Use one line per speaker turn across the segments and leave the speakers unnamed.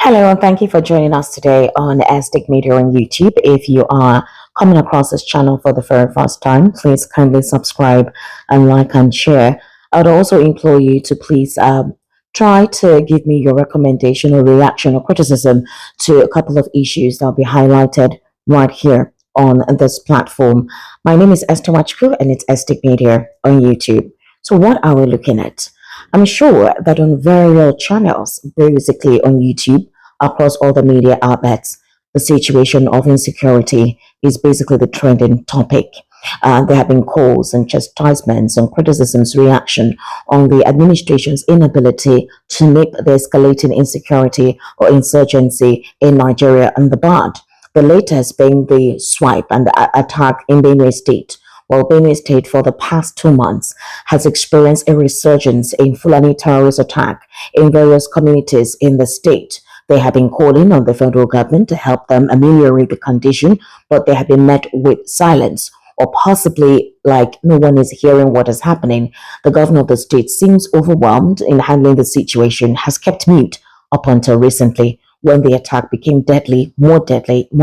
Hello, and thank you for joining us today on Aztec Media on YouTube. If you are coming across this channel for the very first time, please kindly subscribe and like and share. I would also implore you to please try to give me your recommendation or reaction or criticism to a couple of issues that will be highlighted right here on this platform. My name is Esther Wachku, and it's Aztec Media on YouTube. So, what are we looking at? I'm sure that on various channels, basically on YouTube, across all the media outlets, the situation of insecurity is basically the trending topic. There have been calls and chastisements and criticisms, reaction on the administration's inability to nip the escalating insecurity or insurgency in Nigeria and the bud. The latest being the swipe and the attack in Benue State. Well, Benue State for the past 2 months has experienced a resurgence in Fulani terrorist attack in various communities in the state. They have been calling on the federal government to help them ameliorate the condition, but they have been met with silence, or possibly like no one is hearing what is happening. The governor of the state seems overwhelmed in handling the situation, has kept mute up until recently when the attack became deadly, more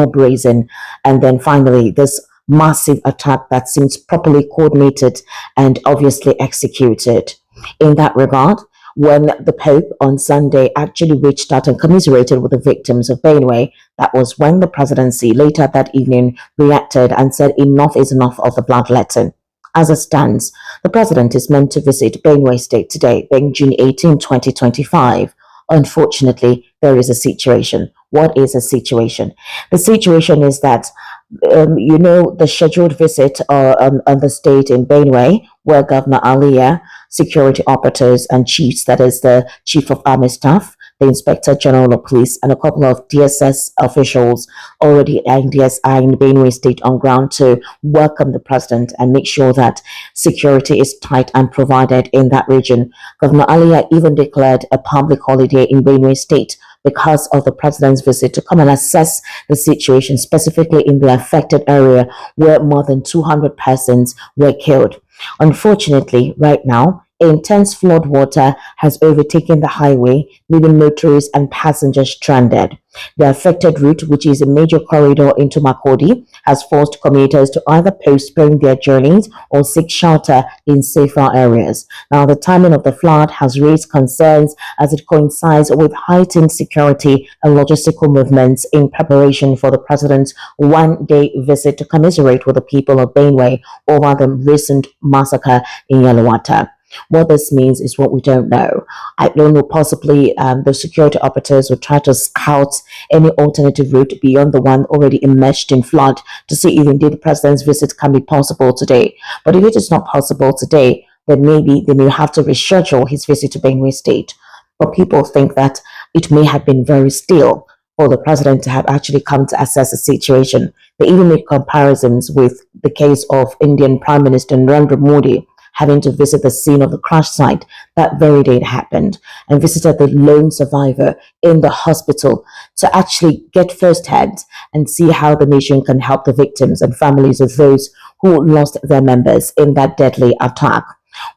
brazen, and then finally this massive attack that seems properly coordinated and obviously executed. In that regard, when the Pope on Sunday actually reached out and commiserated with the victims of Benue, that was when the presidency later that evening reacted and said enough is enough of the bloodletting. As it stands, the president is meant to visit Benue State today, being June 18, 2025. Unfortunately, there is a situation. What is a situation? The situation is that the scheduled visit on the state in Benue, where Governor Alia, security operatives and chiefs, that is the chief of army staff, the inspector general of police, and a couple of DSS officials already in DSI in Benue State on ground to welcome the president and make sure that security is tight and provided in that region. Governor Alia even declared a public holiday in Benue State because of the president's visit to come and assess the situation, specifically in the affected area where more than 200 persons were killed. Unfortunately, right now, intense flood water has overtaken the highway, leaving motorists and passengers stranded. The affected route, which is a major corridor into Makodi, has forced commuters to either postpone their journeys or seek shelter in safer areas. Now, the timing of the flood has raised concerns as it coincides with heightened security and logistical movements in preparation for the president's one-day visit to commiserate with the people of Benue over the recent massacre in Yelawata. What this means is what we don't know. I don't know, possibly the security operatives will try to scout any alternative route beyond the one already immersed in flood to see if indeed the president's visit can be possible today. But if it is not possible today, then maybe they may have to reschedule his visit to Benue State. But people think that it may have been very still for the president to have actually come to assess the situation. They even make comparisons with the case of Indian Prime Minister Narendra Modi having to visit the scene of the crash site that very day it happened and visited the lone survivor in the hospital to actually get firsthand and see how the nation can help the victims and families of those who lost their members in that deadly attack.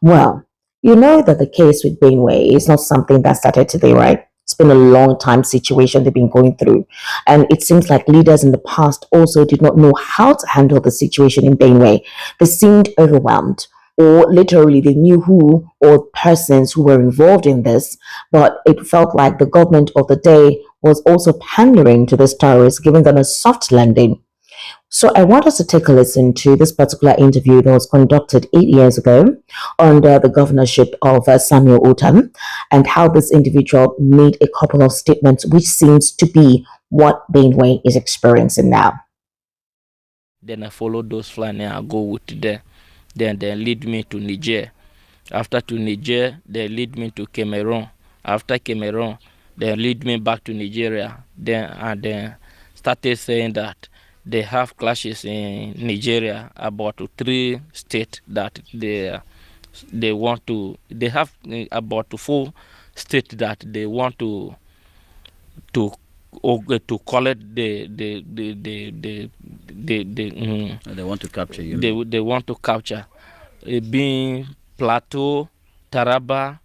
Well, you know that the case with Benway is not something that started today, right? It's been a long time situation they've been going through. And it seems like leaders in the past also did not know how to handle the situation in Benway. They seemed overwhelmed, or literally they knew who or persons who were involved in this, but it felt like the government of the day was also pandering to these terrorists, giving them a soft landing. So I want us to take a listen to this particular interview that was conducted 8 years ago under the governorship of Samuel Otam, and how this individual made a couple of statements which seems to be what Benway is experiencing now.
Then I followed those flying and I go with them. Then they lead me to Niger. After to Niger, they lead me to Cameroon. After Cameroon, they lead me back to Nigeria. Then started saying that they have clashes in Nigeria about 3 states that they want to. They have about 4 states that they want to to call it
they want to capture you.
They want to capture, being Plateau, Taraba,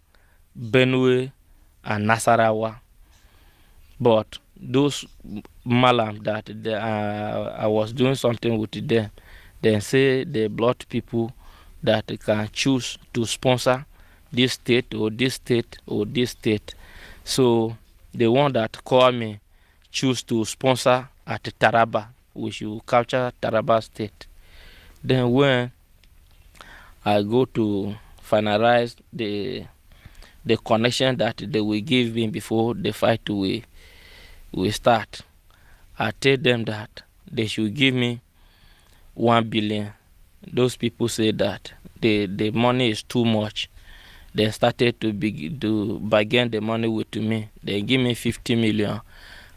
Benue, and Nasarawa. But those malam that I was doing something with them, they say they blocked people that can choose to sponsor this state or this state or this state. So the one that call me choose to sponsor at Taraba. We should capture Taraba state. Then when I go to finalize the connection that they will give me before the fight will start, I tell them that they should give me 1 billion. Those people say that the money is too much. They started to bargain the money with me. They give me 50 million,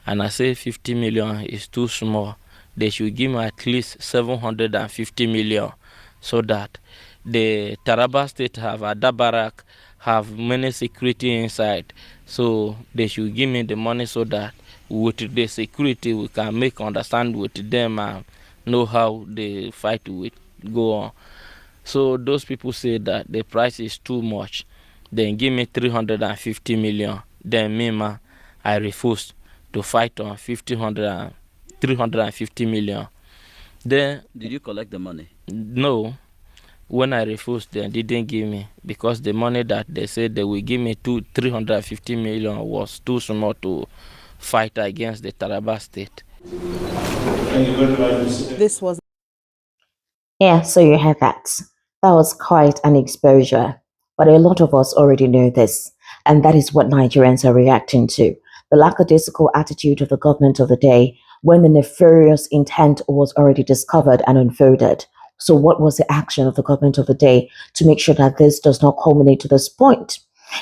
and I say 50 million is too small. They should give me at least 750 million, so that the Taraba state have Adabarak, have many security inside. So they should give me the money so that with the security we can make understand with them and know how the fight will go on. So those people say that the price is too much. Then give me 350 million. Then me, man, I refuse to fight on 350 million. Then
Did you collect the money?
no, when I refused, they didn't give me because the money that they said they will give me 350 million was too small to fight against the Taraba state.
This was
Yeah, so you had that. That was quite an exposure. But a lot of us already know this, and that is what Nigerians are reacting to. The lackadaisical attitude of the government of the day when the nefarious intent was already discovered and unfolded. So, what was the action of the government of the day to make sure that this does not culminate to this point?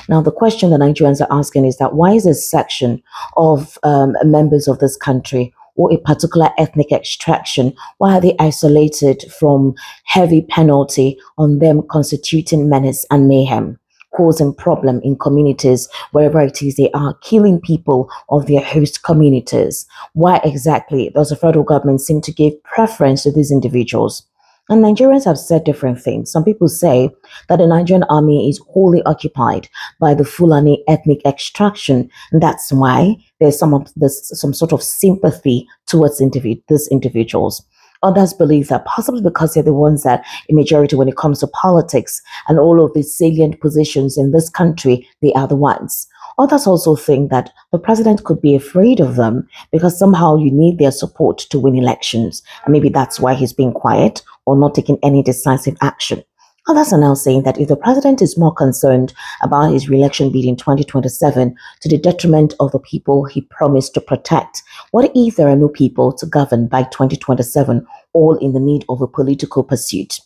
Now, the question the Nigerians are asking is that why is a section of members of this country or a particular ethnic extraction, why are they isolated from heavy penalty on them constituting menace and mayhem, causing problem in communities wherever it is they are, killing people of their host communities? Why exactly does the federal government seem to give preference to these individuals? And Nigerians have said different things. Some people say that the Nigerian army is wholly occupied by the Fulani ethnic extraction. And that's why there's some sort of sympathy towards these individuals. Others believe that possibly because they're the ones that a majority when it comes to politics and all of these salient positions in this country, they are the ones. Others also think that the president could be afraid of them because somehow you need their support to win elections. And maybe that's why he's being quiet or not taking any decisive action. Others are now saying that if the president is more concerned about his re-election bid in 2027 to the detriment of the people he promised to protect, what if there are no people to govern by 2027, all in the need of a political pursuit?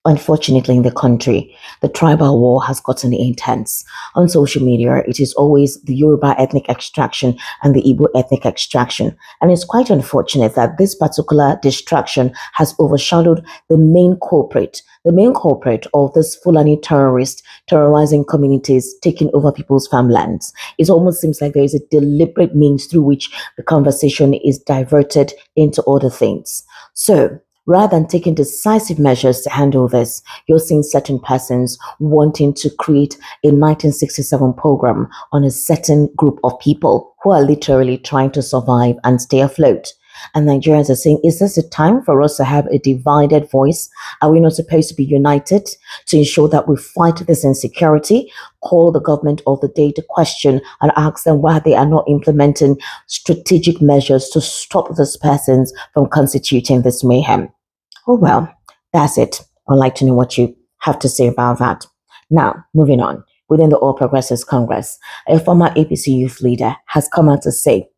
Unfortunately, in the country, the tribal war has gotten intense. On social media, it is always the Yoruba ethnic extraction and the Igbo ethnic extraction. And it's quite unfortunate that this particular distraction has overshadowed the main culprit of this Fulani terrorist terrorizing communities, taking over people's farmlands. It almost seems like there is a deliberate means through which the conversation is diverted into other things. So, rather than taking decisive measures to handle this, you're seeing certain persons wanting to create a 1967 program on a certain group of people who are literally trying to survive and stay afloat. And Nigerians are saying, is this a time for us to have a divided voice? Are we not supposed to be united to ensure that we fight this insecurity? Call the government of the day to question and ask them why they are not implementing strategic measures to stop these persons from constituting this mayhem. Oh, well, that's it. I'd like to know what you have to say about that. Now, moving on. Within the All Progressives Congress, a former APC youth leader has come out to say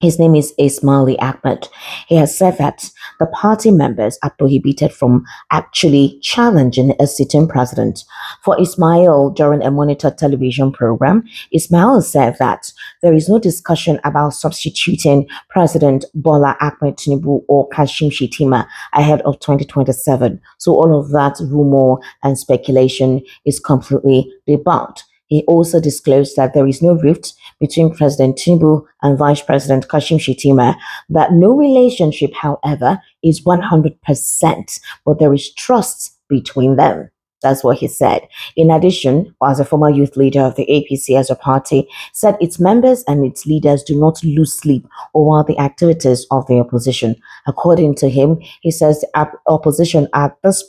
his name is Ismaili Ahmed. He has said that the party members are prohibited from actually challenging a sitting president. For Ismail, during a monitored television program, Ismail said that there is no discussion about substituting President Bola Ahmed Tinubu or Kashim Shettima ahead of 2027. So all of that rumor and speculation is completely debunked. He also disclosed that there is no rift between President Tinubu and Vice President Kashim Shettima, that no relationship, however, is 100%, but there is trust between them. That's what he said. In addition, as a former youth leader of the APC as a party, said its members and its leaders do not lose sleep over the activities of the opposition. According to him, he says the opposition at this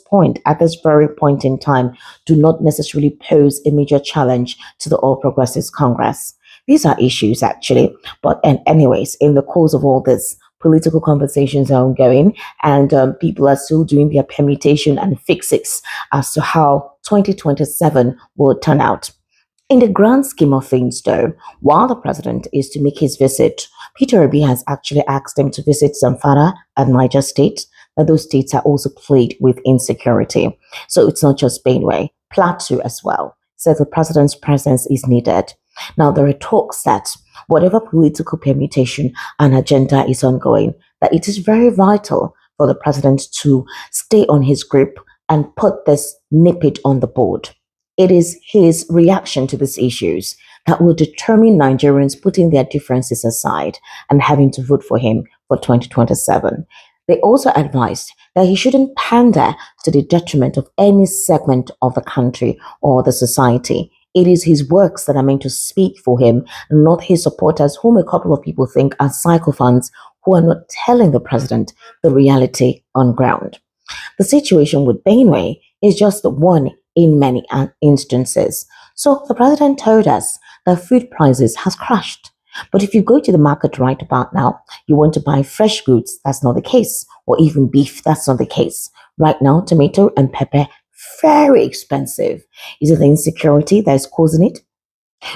very point in time, do not necessarily pose a major challenge to the All Progressives Congress. These are issues actually, but and anyways, in the course of all this, political conversations are ongoing, and people are still doing their permutation and fixes as to how 2027 will turn out. In the grand scheme of things, though, while the president is to make his visit, Peter Obi has actually asked him to visit Zamfara and Niger State, that those states are also plagued with insecurity. So it's not just Benue, Plateau as well. So the president's presence is needed. Now, there are talks that whatever political permutation and agenda is ongoing, that it is very vital for the president to stay on his grip and put this nip it on the board. It is his reaction to these issues that will determine Nigerians putting their differences aside and having to vote for him for 2027. They also advised that he shouldn't pander to the detriment of any segment of the country or the society. It is his works that are meant to speak for him, not his supporters, whom a couple of people think are sycophants who are not telling the president the reality on ground. The situation with Benue is just one in many instances. So the president told us that food prices has crashed. But if you go to the market right about now, you want to buy fresh goods, that's not the case. Or even beef, that's not the case. Right now, tomato and pepper, very expensive. Is it the insecurity that is causing it?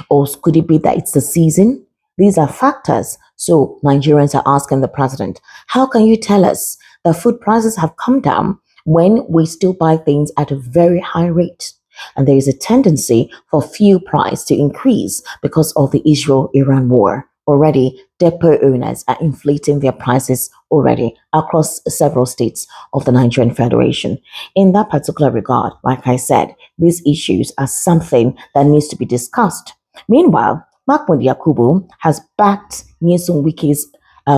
Or could it be that it's the season? These are factors. So Nigerians are asking the president, how can you tell us that food prices have come down when we still buy things at a very high rate? And there is a tendency for fuel price to increase because of the Israel-Iran war. Already, depot owners are inflating their prices already across several states of the Nigerian Federation. In that particular regard, like I said, these issues are something that needs to be discussed. Meanwhile, Mahmoud Yakubu has backed Nyesom Wike's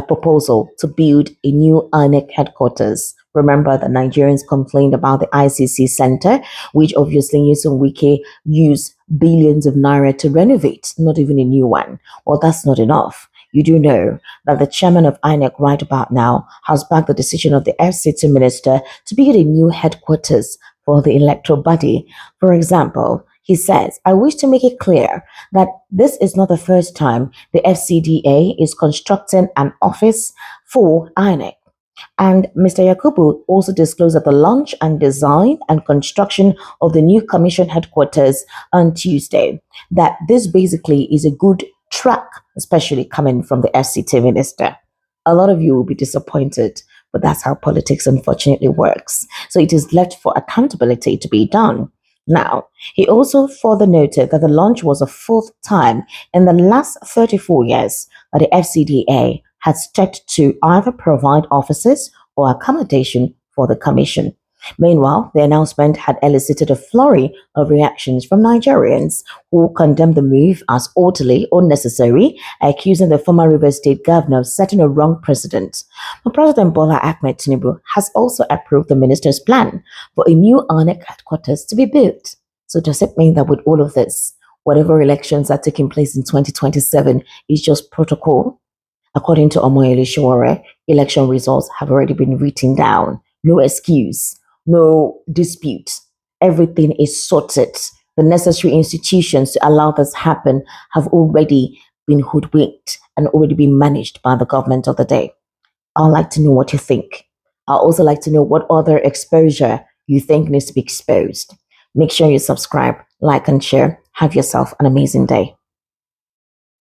proposal to build a new INEC headquarters. Remember that Nigerians complained about the ICC center, which obviously Nyesom Wike used billions of naira to renovate, not even a new one. Well, that's not enough. You do know that the chairman of INEC right about now has backed the decision of the FCT minister to build a new headquarters for the electoral body. For example, he says, I wish to make it clear that this is not the first time the FCDA is constructing an office for INEC. And Mr. Yakubu also disclosed that the launch and design and construction of the new commission headquarters on Tuesday, that this basically is a good track, especially coming from the FCT minister. A lot of you will be disappointed, but that's how politics unfortunately works. So it is left for accountability to be done. Now, he also further noted that the launch was the fourth time in the last 34 years that the FCDA had stepped to either provide offices or accommodation for the commission. Meanwhile, the announcement had elicited a flurry of reactions from Nigerians who condemned the move as utterly unnecessary, accusing the former Rivers State governor of setting a wrong precedent. But President Bola Ahmed Tinubu has also approved the minister's plan for a new INEC headquarters to be built. So does it mean that with all of this, whatever elections are taking place in 2027 is just protocol? According to Omoyele Sowore, election results have already been written down. No excuse, no dispute. Everything is sorted. The necessary institutions to allow this happen have already been hoodwinked and already been managed by the government of the day. I'd like to know what you think. I'd also like to know what other exposure you think needs to be exposed. Make sure you subscribe, like, and share. Have yourself an amazing day.